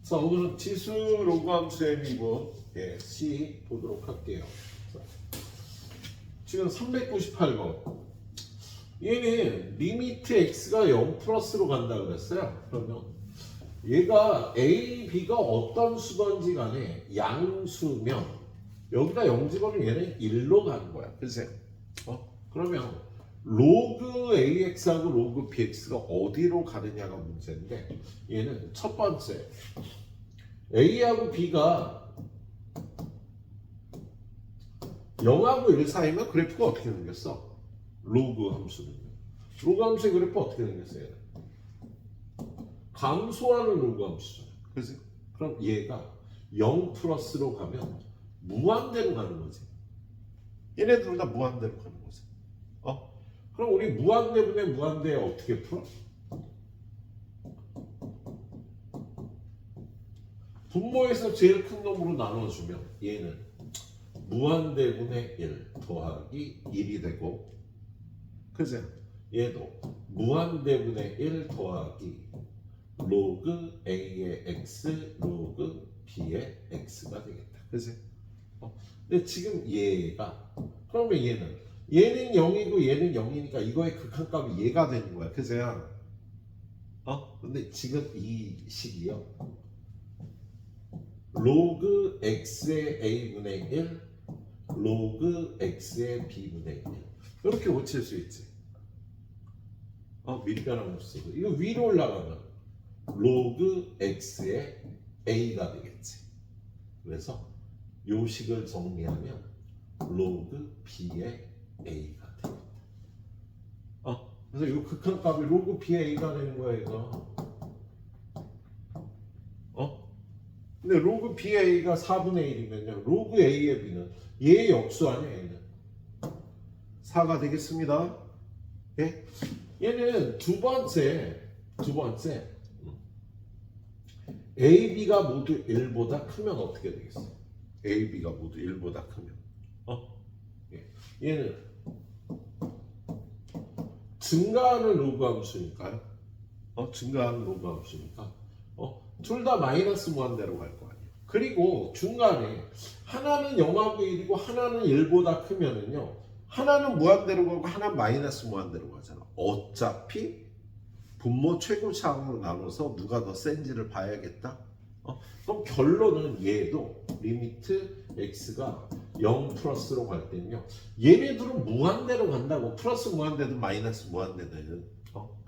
자, 오늘은 지수 로그 함수의 미분 C 보도록 할게요. 자, 지금 398번. 얘는 리미트 x가 0 플러스로 간다 그랬어요. 그러면 얘가 a, b가 어떤 수건지 간에 양수면 여기다 0 집어넣으면 얘는 1로 가는 거야. 그치? 그러면 로그 ax하고 로그 bx가 어디로 가느냐가 문제인데 얘는 첫 번째 a하고 b가 0하고 1 사이면 그래프가 어떻게 생겼어? 로그 함수는요. 로그 함수의 그래프 어떻게 생겼어요? 감소하는 로그 함수죠. 그치? 그럼 얘가 0 플러스로 가면 무한대로 가는 거지. 얘네들은 다 무한대로 가는 거지. 그럼 우리 무한대분의 무한대 어떻게 풀어? 분모에서 제일 큰 놈으로 나눠주면 얘는 무한대분의 1 더하기 1이 되고, 그죠? 얘도 무한대분의 1 더하기 로그 a의 x 로그 b의 x가 되겠다. 그지? 근데 지금 얘가 그러면 얘는 0이고 얘는 0이니까 이거의 극한값이 얘가 되는 거야. 그죠? 근데 지금 이 식이요. 로그 x의 a분의 1 로그 x의 b분의 1 이렇게 고칠 수 있지. 밀변함 없어. 이거 위로 올라가면 로그 x의 a가 되겠지. 그래서 요 식을 정리하면 로그 b의 a가 되겠다. 그래서 요 극한값이 로그 b의 a가 되는 거야 이거. 근데 로그 b의 a가 4분의 1이면요 로그 a의 b는 얘의 역수 아니야 얘는 4가 되겠습니다. 예? 얘는 두 번째 a, b가 모두 1보다 크면 어떻게 되겠어? a, b가 모두 1보다 크면 예. 얘는 증가하는 로그 함수니까요. 증가하는 로그 함수니까 둘 다 마이너스 무한대로 갈 거 아니에요. 그리고 중간에 하나는 0하고 1이고 하나는 1보다 크면은요 하나는 무한대로 가고 하나는 마이너스 무한대로 가잖아. 어차피 분모 최고차항으로 나눠서 누가 더 센지를 봐야겠다. 그럼 결론은 얘도 리미트 x가 0 플러스로 갈 때는요 얘네들은 무한대로 간다고. 플러스 무한대든 마이너스 무한대든.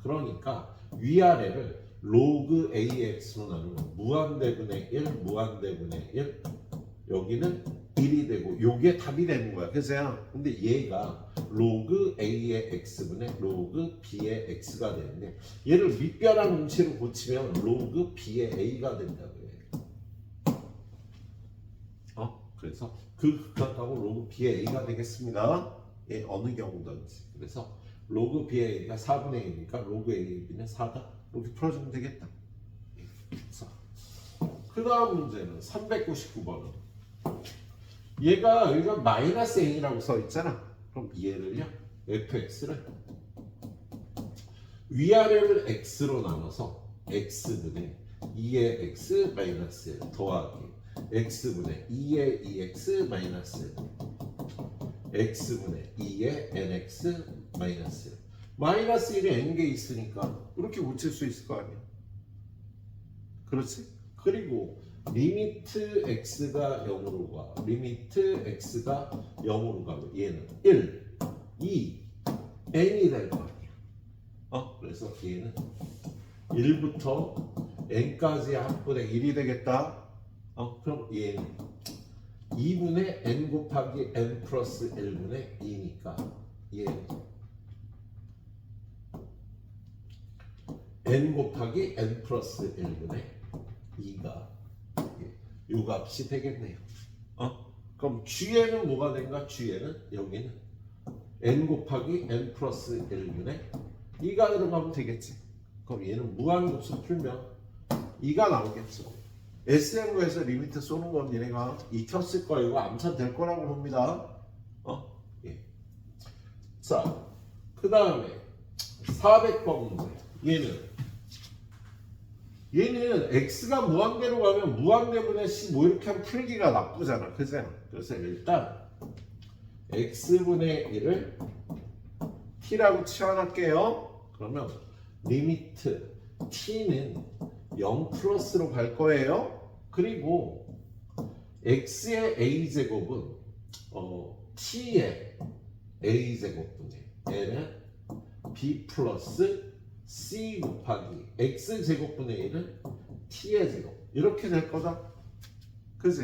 그러니까 위아래를 로그 ax로 나누면 무한대분의 1 무한대분의 1 여기는 1이 되고 요게 답이 되는 거야. 그죠? 근데 얘가 로그 a의 x분의 로그 b의 x가 되는데 얘를 밑변한 음치로 고치면 로그 b의 a가 된다고요. 그래서 그 극한값은 로그 b의 a가 되겠습니다. 예, 어느 경우든지. 그래서 로그 b의 a가 4분의 1이니까 로그 a의 b는 4다. 이렇게 풀어주면 되겠다. 자, 그 다음 문제는 399번은 얘가 여기가 마이너스 n이라고 써 있잖아. 그럼 얘를요 fx를 위아래를 x로 나눠서 x분의 2의 x 마이너스 1 더하기 x분의 2의 2x 마이너스 1 x분의 2의 nx 마이너스 1 마이너스 1이 n개 있으니까 이렇게 고칠 수 있을 거 아니야. 그렇지? 그리고 리미트 x가 0으로 가. 리미트 x가 0으로 가면 얘는 1, 2, n이 될 거 아니야. 그래서 얘는 1부터 n까지 합분의 1이 되겠다. 그럼 얘는 2분의 n 곱하기 n 플러스 1분의 2니까 얘는 n 곱하기 n 플러스 1분의 2가 요 값이 되겠네요. 그럼 g에는 뭐가 된가? g에는 여기는 n 곱하기 n 플러스 1분의 2가 들어가면 되겠지. 그럼 얘는 무한급수 풀면 2가 나오겠죠. SM으로해서 리미트 쏘는 건 얘네가 익혔을 거예요. 이거 암산 될 거라고 봅니다. 예. 자, 그 다음에 400번 문제. 얘는 x가 무한대로 가면 무한대분의 c 뭐 이렇게 하면 풀기가 나쁘잖아. 그죠? 그래서 일단 x분의 1을 t라고 치환할게요. 그러면 리미트 t는 0 플러스로 갈 거예요. 그리고 x의 a제곱은 t의 a제곱분의 n은 b 플러스 c 곱하기 x제곱분의 1은 t의 제곱 이렇게 될 거다. 그죠?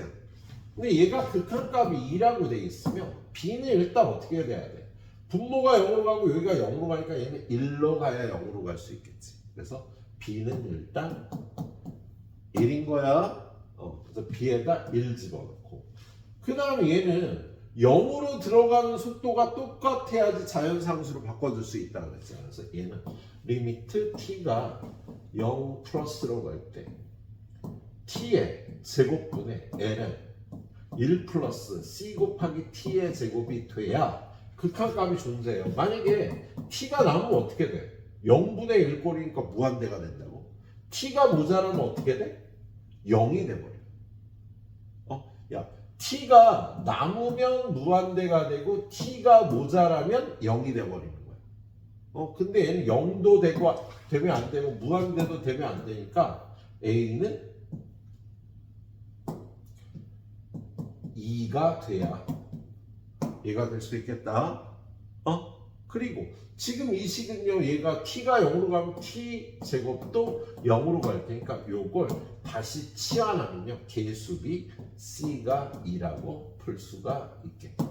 근데 얘가 극한값이 2라고 돼 있으면 b는 일단 어떻게 돼야 돼? 분모가 0으로 가고 여기가 0으로 가니까 얘는 1로 가야 0으로 갈 수 있겠지. 그래서 b는 일단 1인 거야. 그래서 b에다 1 집어넣고 그 다음에 얘는 0으로 들어가는 속도가 똑같아야지 자연상수로 바꿔줄 수 있다 그랬죠. 그래서 얘는 리미트 t가 0 플러스로 갈 때 t의 제곱분의 l은 1 플러스 c 곱하기 t의 제곱이 돼야 극한값이 존재해요. 만약에 t가 남으면 어떻게 돼? 0분의 1꼴이니까 무한대가 된다고? t가 모자라면 어떻게 돼? 0이 돼버려. 야, t가 남으면 무한대가 되고 t가 모자라면 0이 돼버리는 거야. 근데 얘는 0도 되면 안 되고 무한대도 되면 안 되니까 a는 2가 돼야 얘가 될 수 있겠다. 그리고 지금 이 식은요, 얘가 t가 0으로 가면 t 제곱도 0으로 갈 테니까 요걸 다시 치환하면요, 개수비 c가 2라고 풀 수가 있겠다.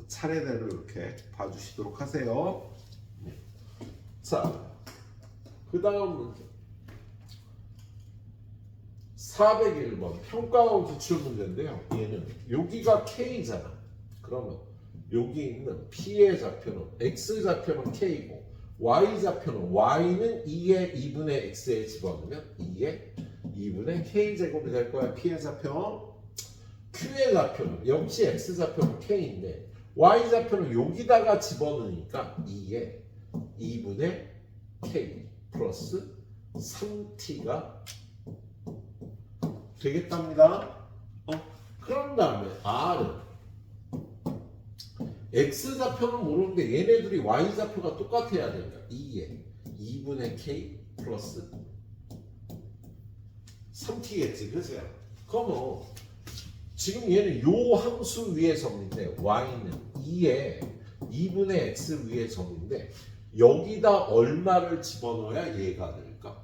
차례대로 이렇게 봐주시도록 하세요. 자, 그 다음 문제 401번 평가원 기출 문제인데요. 얘는 여기가 K잖아. 그러면 여기 있는 P의 좌표는 X 좌표는 K고 Y 좌표는 Y는 2의 2분의 X에 집어넣으면 2의 2분의 K제곱이 될 거야. P의 좌표. Q의 좌표는 역시 X 좌표는 K인데 Y 좌표는 여기다가 집어넣으니까 2의 2분의 K 플러스 3T가 되겠답니다. 그런 다음에 R은 X좌표는 모르는데 얘네들이 Y좌표가 똑같아야 되니까 2에 2분의 K 플러스 3T겠지. 그죠? 그러면 지금 얘는 요 함수 위의 점인데 Y는 2에 2분의 X 위의 점인데 여기다 얼마를 집어넣어야 얘가 될까?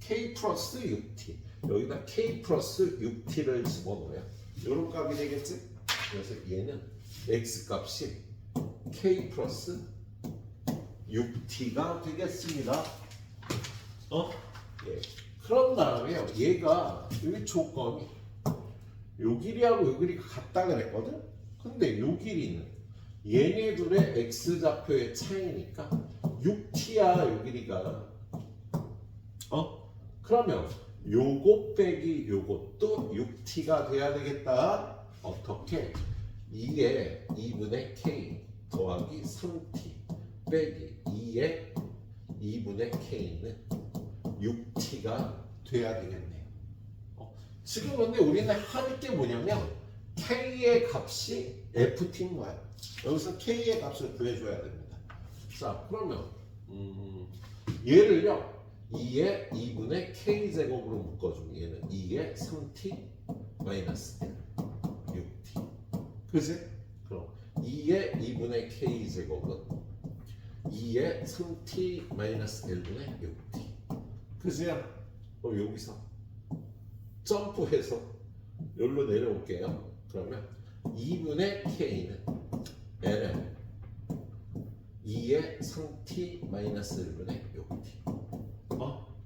K 플러스 6T 여기다 K 플러스 6T를 집어넣어야 요런 값이 되겠지? 그래서 얘는 X 값이 K 플러스 6T가 되겠습니다. 예. 그런 다음에요, 얘가 여기 조건이 요 길이하고 요 길이가 같다 그랬거든? 근데 요 길이는 얘네들의 X좌표의 차이니까 6T야 요 길이가. 그러면 요것 빼기 요것도 6T가 돼야 되겠다. 어떻게? 2의 2분의 K 더하기 3T 빼기 2의 2분의 K는 6T가 돼야 되겠네요. 지금 근데 우리는 할 게 뭐냐면 K의 값이 FT인 거야. 여기서 K의 값을 구해줘야 됩니다. 자, 그러면 얘를요 2의 2분의 K제곱으로 묶어주면 얘는 2의 3T 마이너스 6T. 그지? 그럼 2의 2분의 K제곱은 2의 3T 마이너스 1분의 6T. 그지? 그럼 여기서 점프해서 여기로 내려올게요. 그러면 2분의 K는 L은 2의 3T 마이너스 1분의 6T.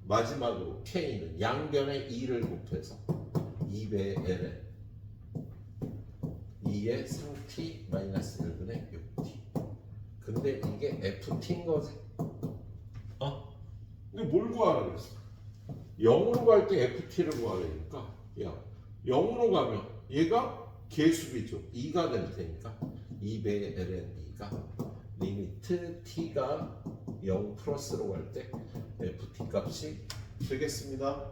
마지막으로 K는 양변에 2를 곱해서 2배의 L은 2의 3T 마이너스 1분의 6T. 근데 이게 FT인 거지. 근데 뭘 구하라 그랬어? 0으로 갈 때 FT를 구하려니까 야 0으로 가면 얘가 개수비죠. 2가 될 테니까 2배의 ln 2가 리미트 t가 0 플러스로 갈 때 ft 값이 되겠습니다.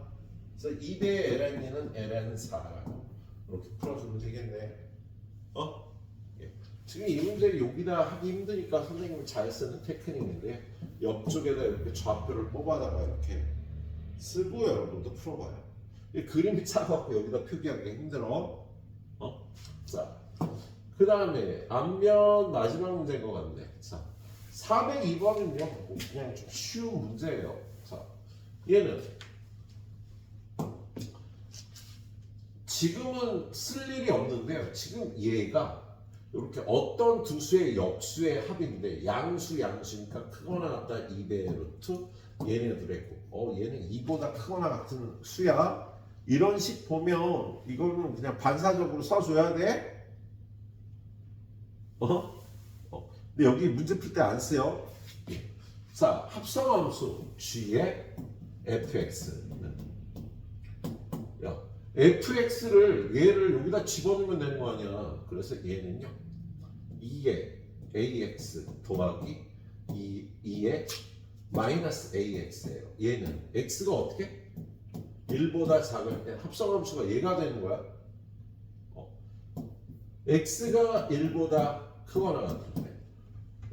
그래서 2배 ln은 ln4라고 이렇게 풀어주면 되겠네. 예. 지금 이 문제 여기다 하기 힘드니까 선생님이 잘 쓰는 테크닉인데 옆쪽에다 이렇게 좌표를 뽑아다가 이렇게 쓰고 여러분도 풀어봐요. 이 그림이 작아갖고 여기다 표기하기 힘들어. 자, 그 다음에 앞면 마지막 문제인 것 같네. 자, 402번은요 그냥 좀 쉬운 문제예요. 자, 얘는 지금은 쓸 일이 없는데요. 지금 얘가 이렇게 어떤 두 수의 역수의 합인데 양수니까 크거나 같다 2배의 루트 얘네들의 얘는 2보다 크거나 같은 수야. 이런 식 보면 이거는 그냥 반사적으로 써줘야 돼. 근데 여기 문제 풀 때 안 써요. 자, 합성함수 g의 fx는 fx를 얘를 여기다 집어넣으면 되는 거 아니야. 그래서 얘는요 2의 ax 더하기 2의 마이너스 ax예요. 얘는 x가 어떻게? 1보다 작을 때 합성함수가 얘가 되는 거야. x가 1보다 크거나 같은데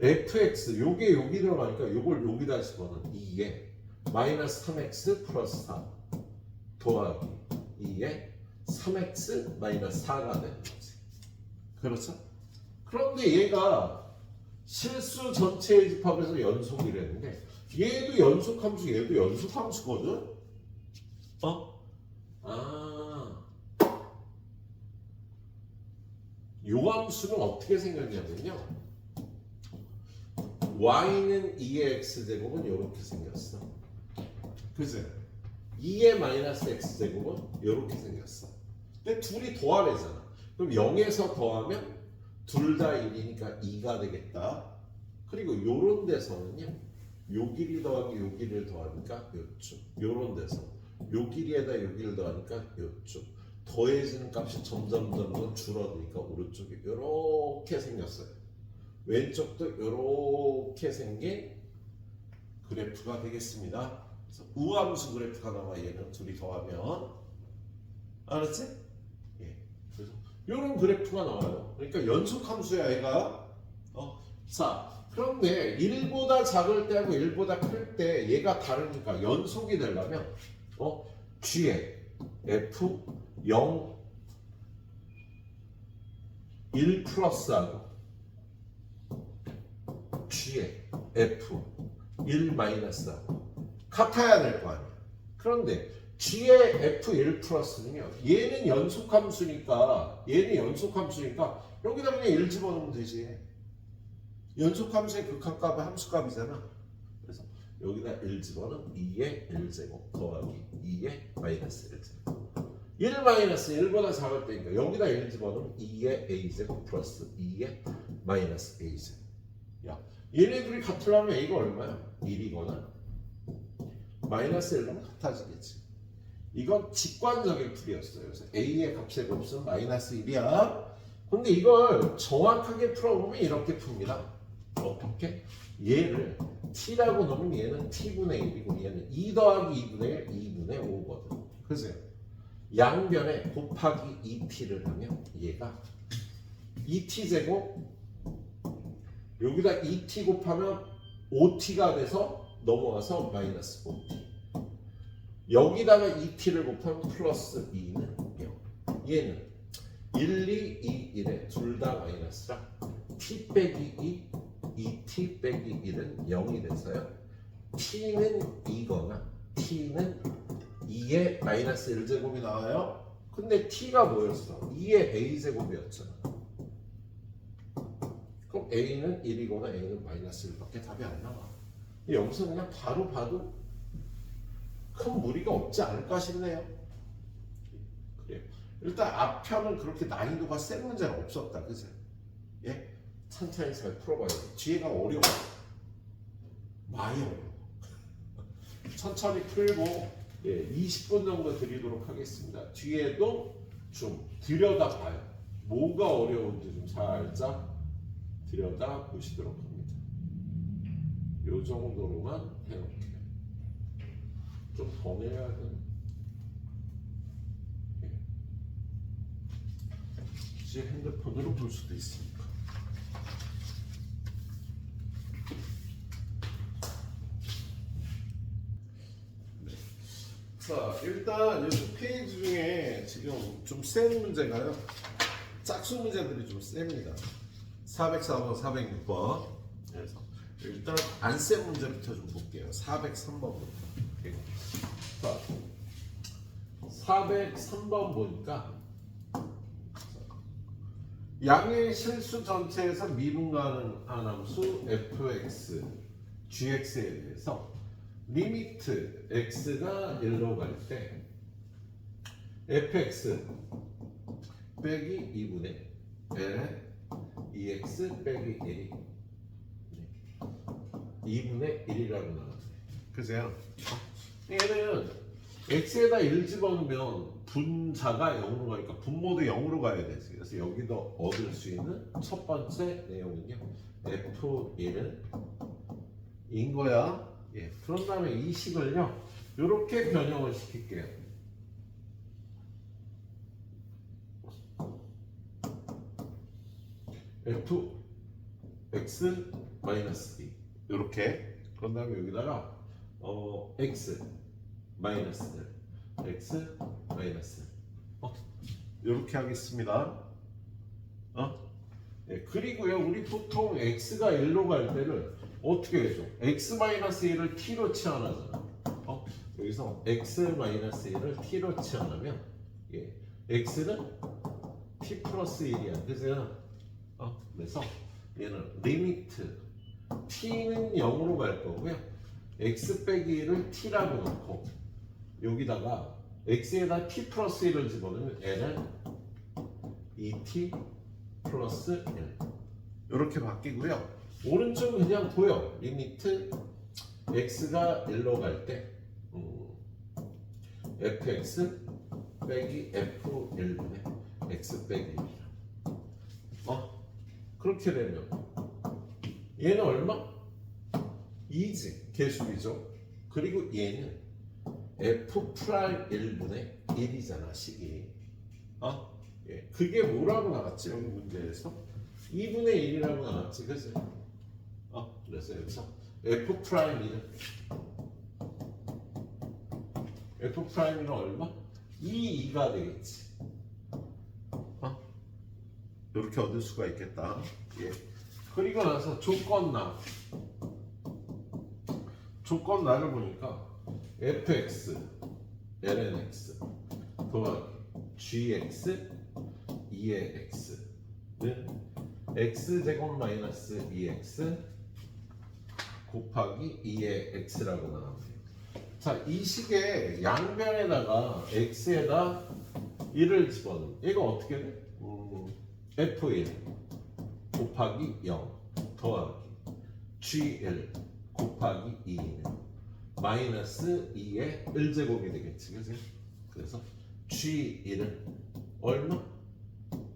fx 요게 여기 들어가니까 요걸 여기다 집어넣으면 2의 마이너스 3x 플러스 4 더하기 2의 3x 마이너스 4가 되는 거지. 그렇죠? 그런데 얘가 실수 전체의 집합에서 연속이라는데 얘도 연속함수 얘도 연속함수거든. 요 함수는 어떻게 생겼냐면요 y는 2의 x제곱은 이렇게 생겼어. 그치? 2의 마이너스 x제곱은 이렇게 생겼어. 근데 둘이 더하래잖아. 그럼 0에서 더하면 둘 다 1이니까 2가 되겠다. 그리고 요런 데서는요 요 길이 더하기 요 길이를 더하니까 요쪽, 요런 데서 요 길이에다 요 길이를 더하니까 요쪽, 더해지는 값이 점점 줄어드니까 오른쪽이 요렇게 생겼어요. 왼쪽도 요렇게 생긴 그래프가 되겠습니다. 그래서 우함수 그래프가 나와. 얘는 둘이 더하면 알았지? 예. 그래서 요런 그래프가 나와요. 그러니까 연속함수야 얘가. 자, 그런데 1보다 작을 때하고 1보다 클 때 얘가 다르니까 연속이 되려면 g의 f 0 1 플러스하고 g의 f 1 마이너스하고 같아야 될 거 아니야. 그런데 g의 f1 플러스는요 얘는 연속함수니까 여기다 그냥 1 집어넣으면 되지. 연속함수의 극한값은 함수값이잖아. 그래서 여기다 1 집어넣으면 2의 1제곱 더하기 2의 마이너스 1제곱 1 마이너스 1보다 작을 때니까 여기다 1 집어넣으면 2의 a제곱 플러스 2의 마이너스 a제곱. 야, 얘네들이 같으려면 a가 얼마야? 1이거나 마이너스 1이면 같아지겠지. 이건 직관적인 풀이였어요. 그래서 a의 값의 곱은 마이너스 1이야. 근데 이걸 정확하게 풀어보면 이렇게 풉니다. 어떻게? 얘를 t라고 놓으면 얘는 t분의 1이고 얘는 2 더하기 2분의 1, 2분의 5거든. 그죠? 양변에 곱하기 2t를 하면 얘가 2t제곱 여기다 2t 곱하면 5t가 돼서 넘어가서 마이너스 5t. 여기다가 2t를 곱하면 플러스 2는 0. 얘는 1, 2, 2, 1에 둘 다 마이너스라 t 빼기 2, 2t 빼기 1은 0이 돼서요. t는 2거나 t는 2의 마이너스 1제곱이 나와요. 근데 t가 뭐였어? 2의 a제곱이었잖아. 그럼 a는 1이거나 a는 마이너스 1밖에 답이 안 나와. 여기서 그냥 바로 봐도 큰 무리가 없지 않을까 싶네요. 그래요. 일단 앞편은 그렇게 난이도가 센 문제는 없었다. 그죠? 예? 천천히 잘 풀어봐야 돼. 뒤에가 어려워. 많이 어려워. 천천히 풀고 20분 정도 드리도록 하겠습니다. 뒤에도 좀 들여다봐요. 뭐가 어려운지 좀 살짝 들여다보시도록 합니다. 요 정도로만 해놓게. 좀 더 내려야 되나? 혹시 핸드폰으로 볼 수도 있으니까. 네. 자, 일단 이 페이지 중에 지금 좀 센 문제가요. 짝수 문제들이 좀 셉니다. 404번, 406번. 그래서 일단 안 센 문제부터 좀 볼게요. 403번부터. 자, 403번 보니까 양의 실수 전체에서 미분 가능한 함수 fx, gx에 대해서 리미트 x가 1로 갈 때 fx 빼기 2분의 l에 2x 빼기 1이 2분의 1이라고 나왔어요. 그죠? 얘는 x에다 1 집어넣으면 분자가 0으로 가니까 분모도 0으로 가야 되지. 그래서 여기도 얻을 수 있는 첫 번째 내용은요, f1은 인 거야. 예. 그런 다음에 이 식을요, 이렇게 변형을 시킬게요. fx 마이너스 2 이렇게. 그런 다음에 여기다가 x 마이너스 x 마이너스 이렇게 하겠습니다. 네, 그리고요, 우리 보통 x가 1로 갈 때를 어떻게 해줘? x 마이너스 1을 t로 치환하잖아. 여기서 x 마이너스 1을 t로 치환하면 예, x는 t 플러스 1이야. 그죠? 그래서 얘는 리미트 t는 0으로 갈 거고요. x 빼기 1을 t라고 놓고 여기다가 x에다 t 플러스 1을 집어넣으면 l은 2t 플러스 1 이렇게 바뀌고요. 오른쪽은 그냥 보여. 리미트 x가 1로 갈 때 fx 빼기 f1분의 x 빼기 1이야. 그렇게 되면 얘는 얼마? 2지. 개수이죠. 그리고 얘는 f 프라임 1분의 1이잖아, 식이. 예. 그게 뭐라고 나왔지? 여기 문제에서 2분의 1이라고 나왔지, 그치? 그래서 여기서 f 프라임 1은 f 프라임 1은 얼마? 2가 되겠지. 이렇게 얻을 수가 있겠다. 예. 그리고 나서 조건 나를 보니까 fx lnx 더하기 gx 2의 x는 x제곱 마이너스 2x 곱하기 2의 x라고 나왔네요. 자, 이 식의 양변에다가 x에다 1을 집어넣으면 얘가 어떻게 돼? f1 곱하기 0 더하기 g1 곱하기 2는 마이너스 2의 1제곱이 되겠지, 그치? 그래서 g1은 얼마?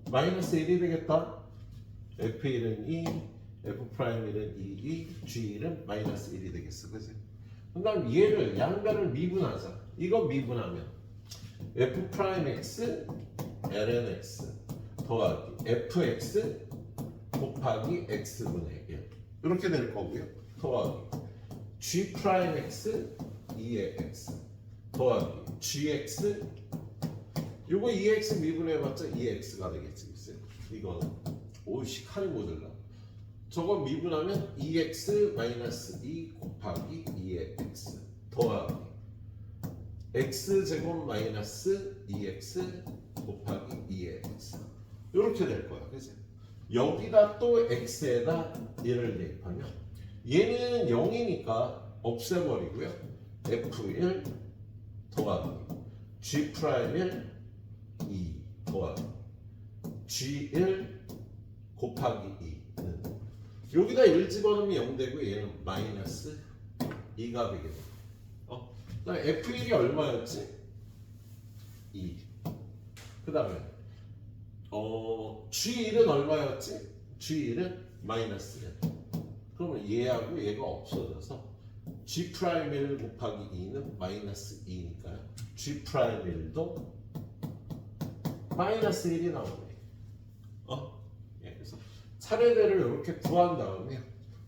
마이너스 1이 되겠다. f1은 2, f'1은 2, g1은 마이너스 1이 되겠어, 그치? 그 다음 얘를 양변을 미분하자. 이거 미분하면 f'x lnx 더하기 fx 곱하기 x분의 1 이렇게 될 거고요. 더하기 g'x 2의 x 더하기 gx 요거 2x 미분해봤자 2x가 되겠지, 글쎄. 이거는 오이씨 칼이 모자라. 저거 미분하면 2x 마이너스 2 곱하기 2의 x 더하기 x제곱 마이너스 2x 곱하기 2의 x 이렇게 될 거야, 그치? 여기다 또 x에다 1을 대입하면 얘는 0이니까 없애버리고요. f1 더하기 g'1 2 더하기 g1 곱하기 2는 여기다 1 집어넣으면 0 되고 얘는 마이너스 2가 되게 돼. 그다음 f1이 얼마였지? 2. 그다음에 g1은 얼마였지? g1은 마이너스 1. 그러면 얘하고 얘가 없어져서 G'1 곱하기 2는 마이너스 2니까요. G'1도 마이너스 1이 나오네. 예, 그래서 차례대로 이렇게 구한 다음에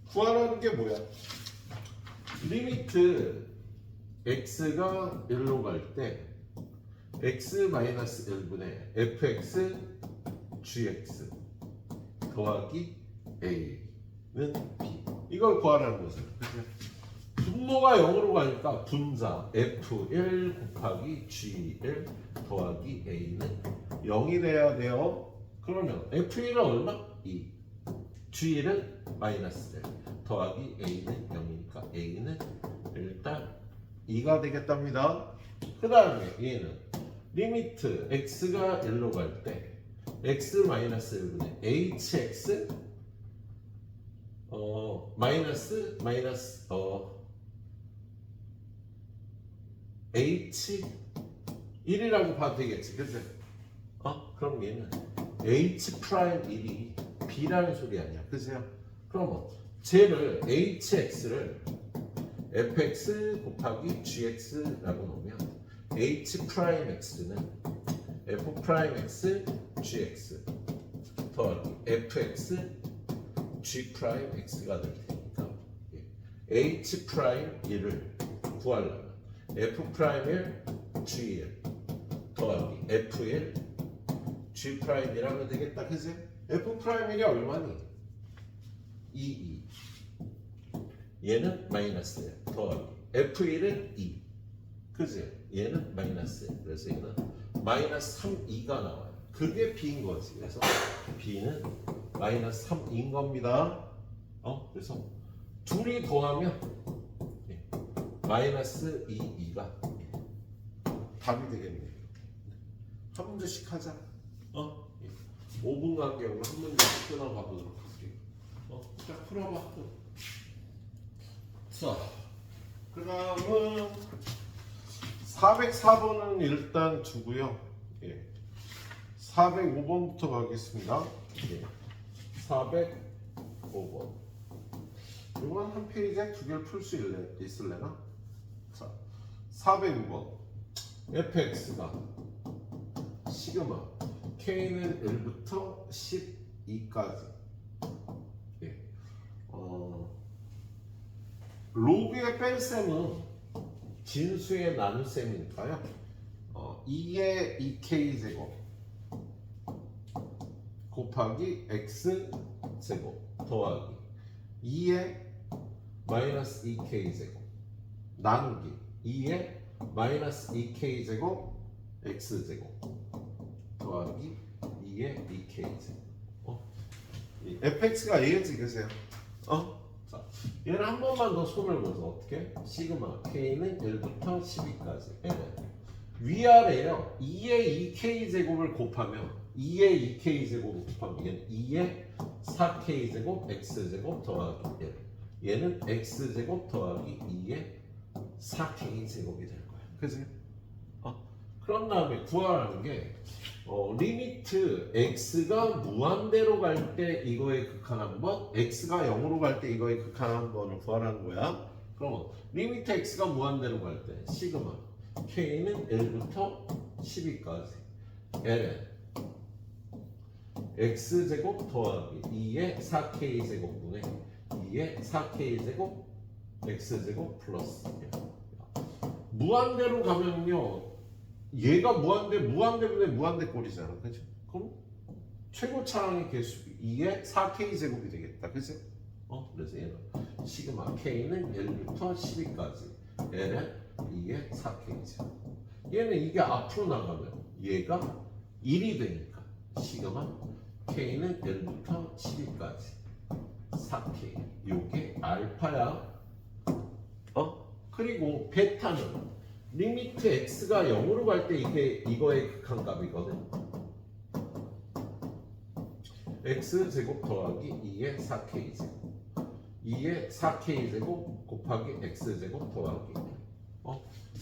구하라는 게 뭐야? 리미트 x가 1로 갈 때 x-1분의 fx gx 더하기 a는 b 이걸 구하라는 거죠. 분모가 0으로 가니까 분자 f1 곱하기 g1 더하기 a는 0이 돼야 돼요. 그러면 f1은 얼마? 2 g1은 마이너스 1 더하기 a는 0이니까 a는 일단 2가 되겠답니다. 그 다음에 얘는 리미트 x가 1로 갈 때 x-1분의 hx 마이너스 h1이라고 봐도 되겠지, 그치? 그럼 얘는 h'1이 b라는 소리 아니야, 그치요? 그러면 쟤를 hx를 fx 곱하기 gx라고 놓으면 h'x는 f'x gx 더하기 fx g'x가 될 테니까 h'1을 구하려면 f'1 g1 더하기 f1 g'이라면 되겠다, 그치? f'1이 얼마니? 2 얘는 마이너스 1 더하기 f1은 2 그치? 얘는 마이너스 1 그래서 얘는 마이너스 3, 2가 나와요. 그게 b인 거지. 그래서 b는 마이너스 3인 겁니다. 그래서 둘이 더하면 마이너스 2, 2가 답이 되겠네요. 한 문제씩 하자. 5분 간격으로 한 문제씩 끊어가보도록 할게요. 자, 풀어봐. 자, 그 다음은 404번은 일단 두고요. 405번부터 가겠습니다. 405번. 이건 한 페이지에 두 개를 풀 수 있을래나? 자, 405번. fx가 시그마 k는 1부터 12까지. 로그의 뺄셈은 진수의 나눗셈이니까요. 2의 2k 제곱 곱하기 x 제곱 더하기 2의 마이너스 2k 제곱 나누기 2의 마이너스 2k 제곱 x 제곱 더하기 2의 2k 제곱. fx가 a였지, 그세요? 자, 얘는 한 번만 더 손을 보서 어떻게? 시그마 k는 1부터 12까지 n은 위아래요. 2의 2k 제곱을 곱하면 2의 2k 제곱을 곱하면 얘는 2의 4k 제곱 x 제곱 더하기 1 얘는 x 제곱 더하기 2의 4k 제곱이 될 거야. 그치? 그런 다음에 구하라는 게 리미트 x가 무한대로 갈 때 이거의 극한 한 번, x가 0으로 갈 때 이거의 극한 한 번을 구하라는 거야. 그러면 리미트 x가 무한대로 갈 때 시그마 k는 1부터 12까지 ln x제곱 더하기 2의 4k 제곱분의 2의 4k 제곱 x제곱 플러스 1. 무한대로 가면요 얘가 무한대분의 무한대 꼴이잖아, 그죠? 그럼 최고 차항의 개수 2의 4k 제곱이 되겠다, 그죠? 그래서 얘는 시그마 k는 1부터 12까지 ln 2의 4k 제곱. 얘는 이게 앞으로 나가면 얘가 1이 되니까 시그마 k는 1부터 12까지 4k 요게 알파야. 그리고 베타는 리미트 x가 0으로 갈 때 이게 이거의 극한값이거든. x 제곱 더하기 2의 4k 제곱 2의 4k 제곱 곱하기 x 제곱 더하기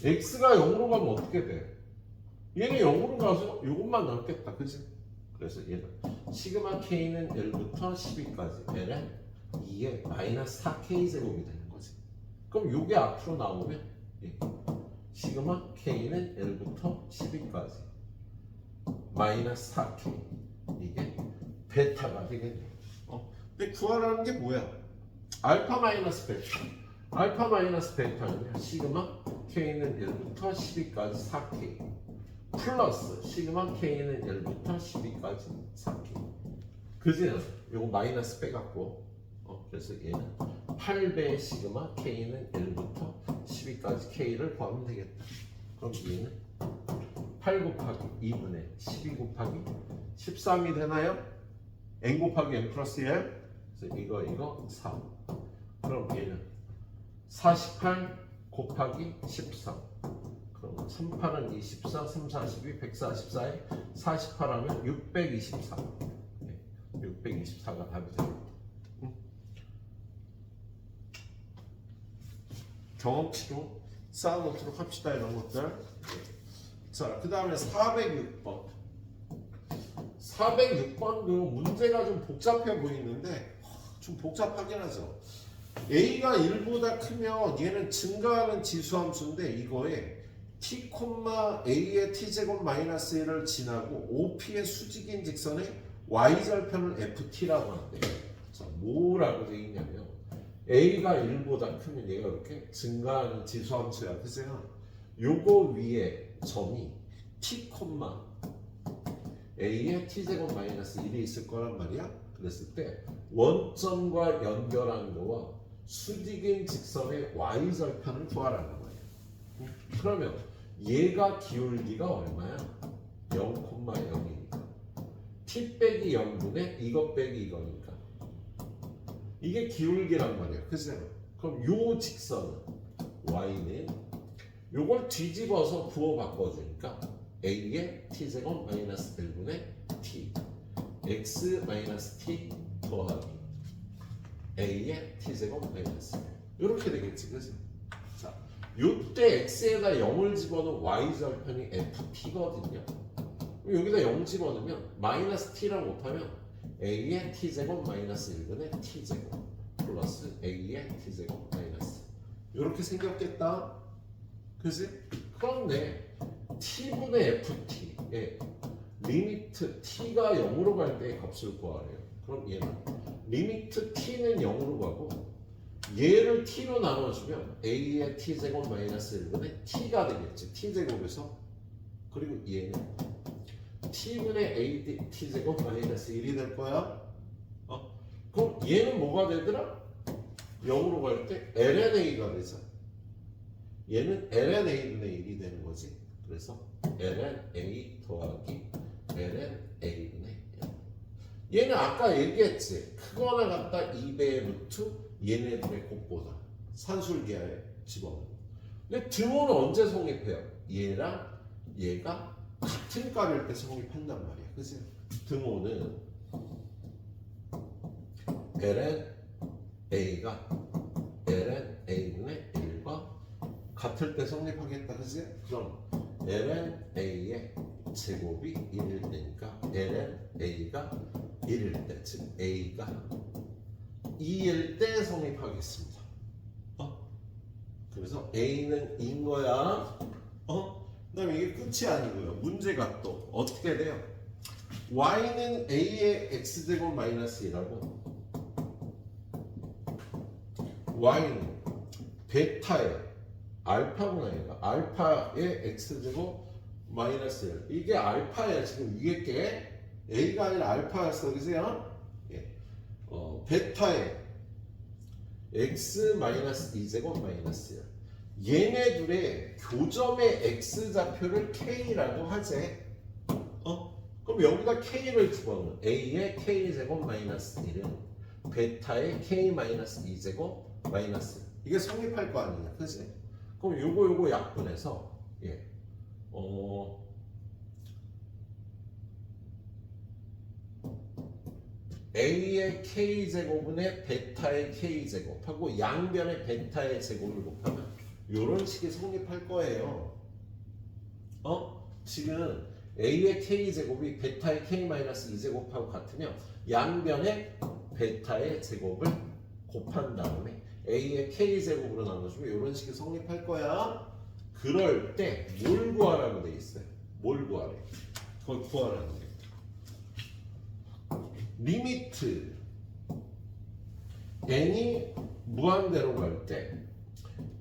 x가 0으로 가면 어떻게 돼? 얘는 0으로 가서 이것만 남겠다, 그치? 그래서 얘는 시그마 k는 1부터 12까지 ln 2의 마이너스 4k 제곱이 되는 거지. 그럼 요게 앞으로 나오면 예. 시그마 k는 1부터 12까지 마이너스 4k 이게 베타가 되겠네. 근데 구하라는 게 뭐야? 알파 마이너스 베타. 알파 마이너스 베타는 시그마 k는 1부터 12까지 4k 플러스 시그마 k는 1부터 12까지 4k. 그지는 요거 마이너스 빼갖고 그래서 얘는 8배 시그마 k는 1부터 12까지 k를 구하면 되겠다. 그럼 얘는 8 곱하기 2분의 12 곱하기 13이 되나요? n 곱하기 n 플러스 1. 그래서 이거 4. 그럼 얘는 48 곱하기 13. 그럼 38은 24, 3, 42, 144에 48하면 624. 624가 답이 됩니다. 경험치로 쌓아놓도록 합시다. 이런 것들. 자, 그 다음에 406번. 406번 그 문제가 좀 복잡해 보이는데 좀 복잡하긴 하죠. a가 1보다 크면 얘는 증가하는 지수함수인데 이거에 t, a의 t제곱 마이너스 1을 지나고 OP의 수직인 직선의 y절편을 ft라고 하는데 자, 뭐라고 되어 있냐면 a가 1보다 크면 얘가 이렇게 증가하는 지수함수야. 그죠? 요거 위에 점이 t, a의 t제곱 마이너스 1이 있을 거란 말이야. 그랬을 때 원점과 연결한 거와 수직인 직선의 y절편을 구하라는 거예요. 그러면 얘가 기울기가 얼마야? 0,0이니까 t 빼기 0분의 이것 빼기 이거니까 이게 기울기란 말이야. 그죠? 그럼 요 직선은 y는 요걸 뒤집어서 부호 바꿔주니까 a의 t제곱 마이너스 1분의 t x 마이너스 t 더하기 a의 t제곱 마이너스 이렇게 되겠지. 그죠? 자, 요때 x에다 0을 집어넣은 y절편이 ft거든요. 여기다 0 집어넣으면 마이너스 t랑 곱하면 a의 t제곱 마이너스 1분의 t제곱 플러스 a의 t제곱 마이너스 이렇게 생겼겠다. 그지? 그런데 t분의 ft의 리미트 t가 0으로 갈 때의 값을 구하래요. 그럼 얘는 리미트 t는 0으로 가고 얘를 t로 나눠주면 a의 t제곱 마이너스 1분의 t가 되겠지. t제곱에서 그리고 얘는 t분의 a t제곱 마이너스 1이 될 거야. 그럼 얘는 뭐가 되더라? 0으로 갈 때 lna가 되죠. 얘는 lna분의 1이 되는 거지. 그래서 lna 더하기 lna분의 1. 얘는 아까 얘기했지. 크거나 같다 2배의 루트 얘네들의 곱보다 산술기하에 집어넣는. 근데 등호는 언제 성립해요? 얘랑 얘가 같은 값일 때 성립한단 말이야. 그치? 등호는 ln a가 ln a분의 1과 같을 때 성립하겠다. 그치? 그럼 ln a의 제곱이 1일 때니까 ln a가 1일 때, 즉 a가 2일 때 성립하겠습니다. 그래서 a는 2인 거야. 그 다음에 이게 끝이 아니고요. 문제가 또 어떻게 돼요? y는 a의 x제곱 마이너스 1하고 y는 베타의 알파구나 얘가 알파의 x제곱 마이너스 1 이게 알파야. 지금 위에 게 a가 아니라 알파였어. 그죠? 예. 베타의 x 마이너스 2제곱 마이너스 1 얘네들의 교점의 x좌표를 k라고 하지. 그럼 여기다 k를 집어넣으면 a의 k제곱 마이너스 1은 베타의 k 마이너스 2제곱 마이너스 1 이게 성립할 거 아니냐. 그치? 그럼 요거 약분해서 예. a의 k제곱분의 베타의 k제곱하고 양변의 베타의 제곱을 곱하면 이런 식이 성립할 거예요. 지금 a의 k제곱이 베타의 k-2제곱하고 같으면 양변의 베타의 제곱을 곱한 다음에 a의 k제곱으로 나눠주면 이런 식이 성립할 거야. 그럴 때 뭘 구하라고 돼 있어요? 뭘 구하래? 그걸 구하라는 게 리미트 n이 무한대로 갈 때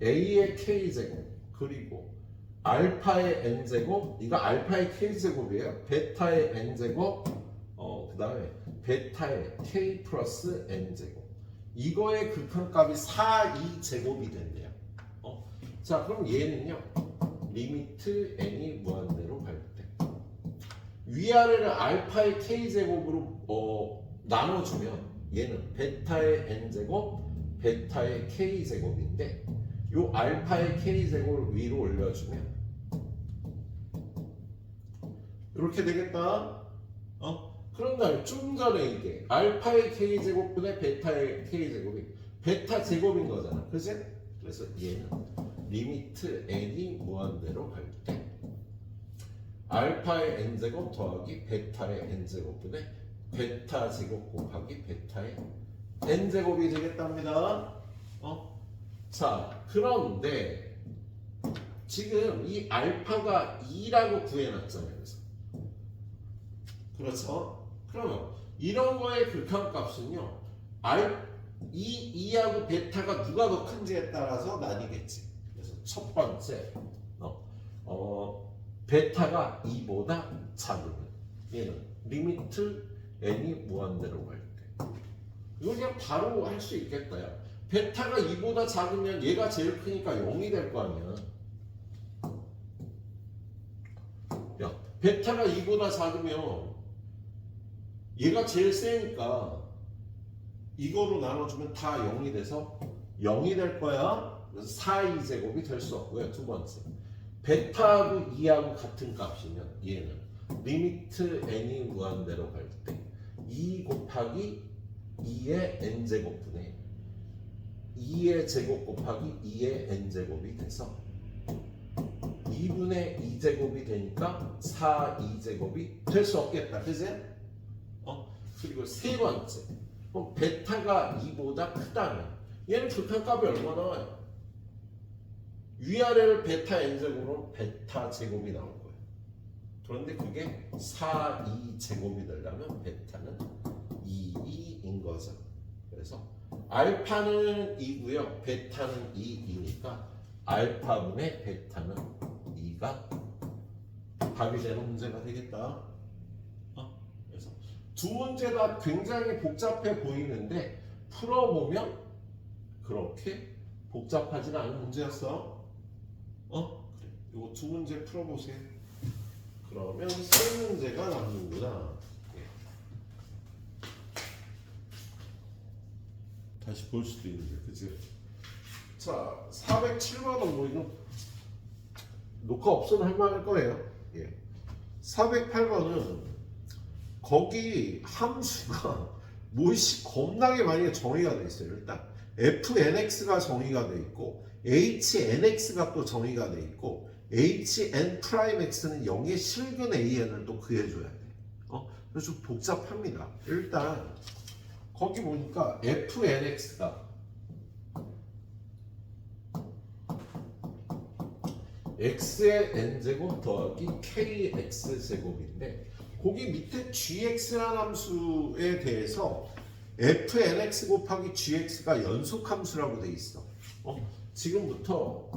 a의 k제곱 그리고 알파의 n제곱, 이거 알파의 k제곱이에요. 베타의 n제곱, 그 다음에 베타의 k 플러스 n제곱. 이거의 극한값이 4, 2제곱이 된대요. 자, 그럼 얘는요. 리미트 n이 무한대로 갈 때 위아래를 알파의 k제곱으로 나눠주면 얘는 베타의 n제곱, 베타의 k제곱인데 요 알파의 k제곱을 위로 올려주면 이렇게 되겠다. 그런 다음에 좀 전에 이게 알파의 k제곱분의 베타의 k제곱이 베타 제곱인 거잖아. 그치? 그래서 얘는 리미트 n이 무한대로 갈 때 알파의 n제곱 더하기 베타의 n제곱분의 베타 제곱 곱하기 베타의 n제곱이 되겠답니다. 자, 그런데 지금 이 알파가 2라고 구해놨잖아요. 그렇죠? 그러면 이런 거의 극한값은요. 2하고 베타가 누가 더 큰지에 따라서 나뉘겠지. 그래서 첫 번째 베타가 2보다 작으면 얘는 리미트 n이 무한대로 갈 때 이거 그냥 바로 할 수 있겠다. 야. 베타가 2보다 작으면 얘가 제일 크니까 0이 될 거 아니야. 야, 베타가 2보다 작으면 얘가 제일 세니까 이거로 나눠주면 다 0이 돼서 0이 될 거야. 그래서 4, 2제곱이 될 수 없고요. 두 번째, 베타하고 2하고 같은 값이면 얘는 리미트 n이 무한대로 갈 때 2 곱하기 2의 n제곱분의 2의 제곱 곱하기 2의 n제곱이 돼서 2분의 2제곱이 되니까 4, 2제곱이 될 수 없겠다. 그지? 그리고 세 번째, 베타가 2보다 크다면 얘는 극한값이 얼마 나와요? 위아래를 베타 n제곱으로 베타 제곱이 나올 거예요. 그런데 그게 4, 2제곱이 되려면 베타는 2, 2인 거죠. 그래서 알파는 2고요. 베타는 2이니까 알파분의 베타는 2가 답이 되는 문제가 되겠다. 그래서 두 문제 다 굉장히 복잡해 보이는데 풀어보면 그렇게 복잡하지는 않은 문제였어. 그래. 이거 두 문제 풀어보세요. 그러면 세 문제가 남는구나. 다시 볼 수도 있는데, 그치? 자, 407번은 뭐 이거 녹화 없어도 할만할 거예요. 408번은 거기 함수가 뭐시 겁나게 많이 정의가 돼 있어요. 일단 fnx가 정의가 돼 있고 hnx가 또 정의가 돼 있고 hn'x는 0의 실근 an을 또 구해줘야 돼. 그래서 좀 복잡합니다. 일단 거기 보니까 fnx가 x의 n제곱 더하기 kx제곱인데 거기 밑에 gx라는 함수에 대해서 fnx 곱하기 gx가 연속함수라고 돼 있어. 지금부터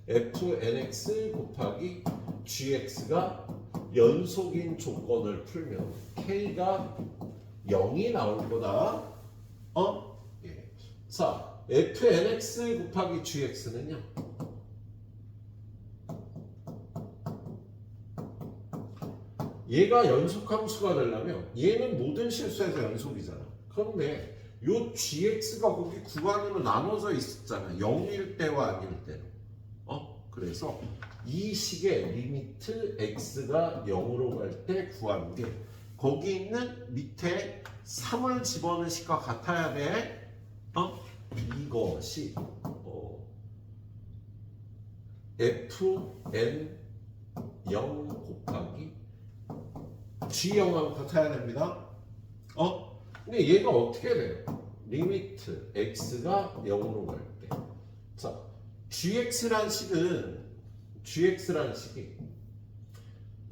fnx 곱하기 gx가 연속인 조건을 풀면 k가 0이 나올 거다. 자, fnx 곱하기 gx는요. 얘가 연속함수가 되려면 얘는 모든 실수에서 연속이잖아. 그런데 요 gx가 거기 구간으로 나눠져 있었잖아. 0일 때와 아닐 때로. 그래서 이 식의 리미트 x가 0으로 갈 때 구하는 게 거기 있는 밑에 3을 집어넣은 식과 같아야 돼. 이것이 fn 0 곱하기 G0하고 같아야 됩니다. 근데 얘가 어떻게 돼요? 리미트 x가 0으로 갈 때. 자, gx란 식이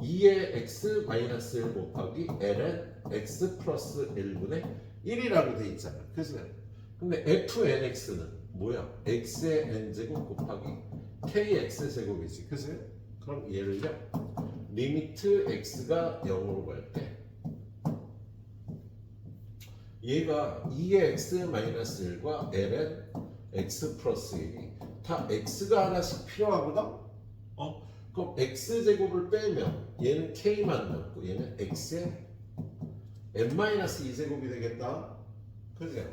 2의 x 마이너스 1 곱하기 ln x 플러스 1분의 1이라고 돼 있잖아. 그죠? 근데 fnx는 뭐야? x의 n제곱 곱하기 kx 제곱이지. 그죠? 그럼 얘를요. 리미트 x가 0으로 갈 때 얘가 2의 x 마이너스 1과 ln x 플러스 1이 다 x가 하나씩 필요하거든? 그럼 x제곱을 빼면 얘는 k만 남고 얘는 x의 n-2제곱이 되겠다. 그죠?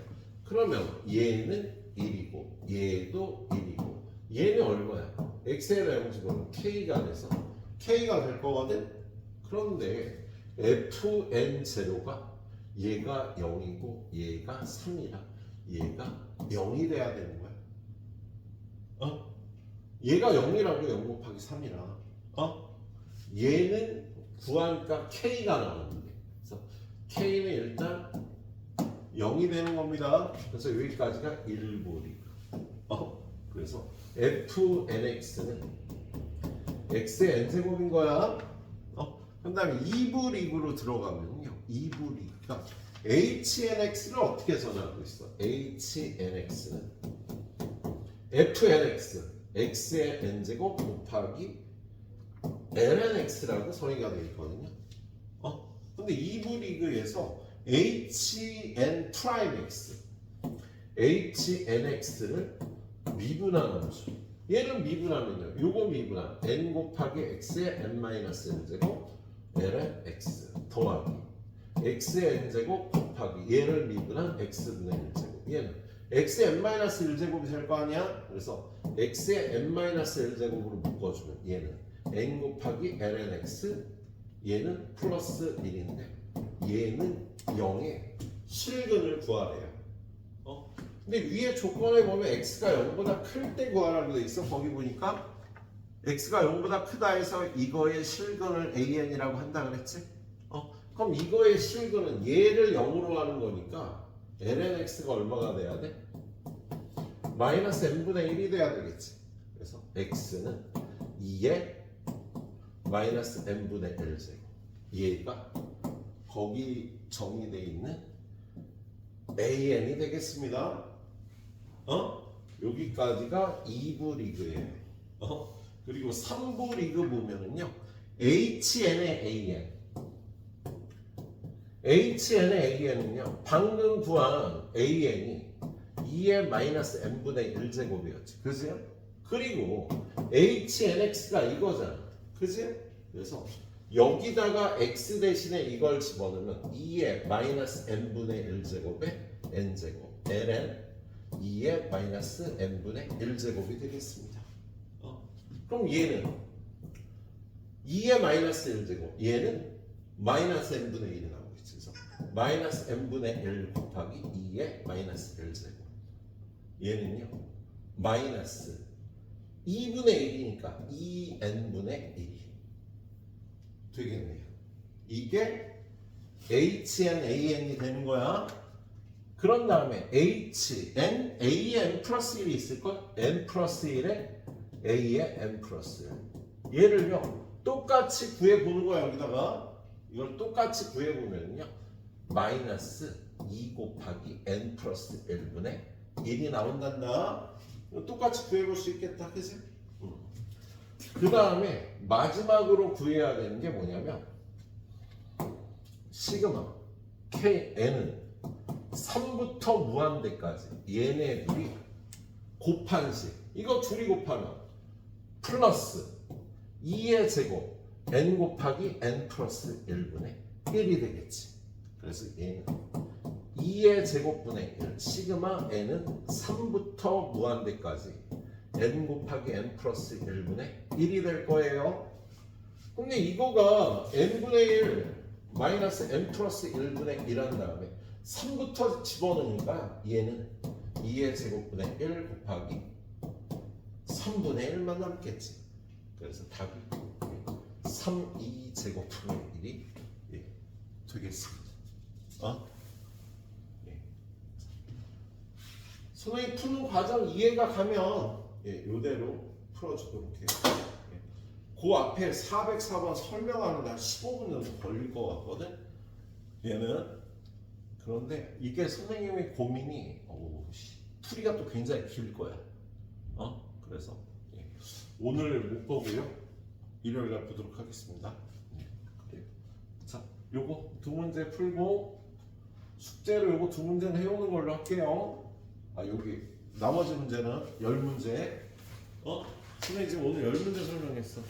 그러면 얘는 1이고 얘도 1이고 얘는 얼마야? x의 나용집은 k가 돼서 k가 될 거거든? 그런데 fn0가 얘가 0이고 얘가 3이라 얘가 0이 돼야 되는 거야. 얘가 0이라고 0 곱하기 3이라 얘는 구하니까 k가 나오는데 그래서 k는 일단 0이 되는 겁니다. 그래서 여기까지가 1부 리그. 그래서 fnx는 x의 n제곱인 거야. 그 다음에 2부 리그로 들어가면요 2부 리그가 hnx를 어떻게 전하고 있어? hnx는 fnx x의 n제곱 곱하기 lnx라고 정의가 되어 있거든요. 근데 2부 리그에서 hn'x hnx를 미분하는 수 얘는 미분하면요 요거 미분한 n 곱하기 x의 n-1제곱 lnx 더하기 x의 n제곱 곱하기 얘를 미분한 x분의 1제곱 얘는 x의 n-1제곱이 될 거 아니야? 그래서 x의 n-1제곱으로 묶어주면 얘는 n 곱하기 lnx 얘는 플러스 1인데 얘는 0의 실근을 구하래요. 근데 위에 조건에 보면 x가 0보다 클 때 구하라고 돼 있어. 거기 보니까 x가 0보다 크다 해서 이거의 실근을 an이라고 한다 그랬지? 그럼 이거의 실근은 얘를 0으로 하는 거니까 lnx가 얼마가 돼야 돼? 마이너스 n분의 1이 돼야 되겠지. 그래서 x는 2의 마이너스 n분의 1제곱 얘가 거기 정의되어 있는 an이 되겠습니다. 여기까지가 2부 리그예요. 그리고 3부 리그 보면은요 hn의 an은요 방금 구한 an이 2의 마이너스 n분의 1제곱이었지. 그죠? 그리고 hnx가 이거잖아. 그지? 그래서 여기다가 x 대신에 이걸 집어넣으면 2의 마이너스 n분의 1제곱에 n제곱 ln 2의 마이너스 n분의 1제곱이 되겠습니다. 그럼 얘는 2의 마이너스 1제곱 얘는 마이너스 n분의 1이 나오고 있지. 그래서 마이너스 n분의 1 곱하기 2의 마이너스 1제곱 얘는요 마이너스 2분의 1이니까 2n분의 1이 되겠네요. 이게 HNAN이 되는 거야. 그런 다음에 HNAN 플러스 1이 있을걸? N 플러스 1에 A에 N 플러스 1. 얘를요 똑같이 구해보는 거야. 여기다가 이걸 똑같이 구해보면요 마이너스 2 곱하기 N 플러스 1분의 1이 나온단다. 똑같이 구해볼 수 있겠다. 그치? 그 다음에 마지막으로 구해야 되는 게 뭐냐면 시그마 KN은 3부터 무한대까지 얘네들이 곱한식 이거 둘이 곱하면 플러스 2의 제곱 n 곱하기 n 플러스 1분의 1이 되겠지. 그래서 얘는 2의 제곱분의 1 시그마 n은 3부터 무한대까지 n 곱하기 n 플러스 1분의 1이 될 거예요. 근데 이거가 n분의 1 마이너스 n 플러스 1분의 1 한 다음에 3부터 집어넣으니까 얘는 2의 제곱분의 1 곱하기 3분의 1만 남겠지. 그래서 답이 3, 2 제곱분의 1이 되겠습니다. 선생님 푸는 과정 이해가 가면 이대로 풀어주도록 해요. 그 앞에 404번 설명하는데 한 15분 정도 걸릴 것 같거든. 얘는 그런데 이게 선생님의 고민이 풀이가 또 굉장히 길 거야. 그래서 오늘 못 보고요. 일요일날 보도록 하겠습니다. 그래요. 자, 요거 두 문제 풀고 숙제로 요거 두 문제는 해오는 걸로 할게요. 여기 나머지 문제는 10문제. 선생님 지금 오늘 10문제 설명했어.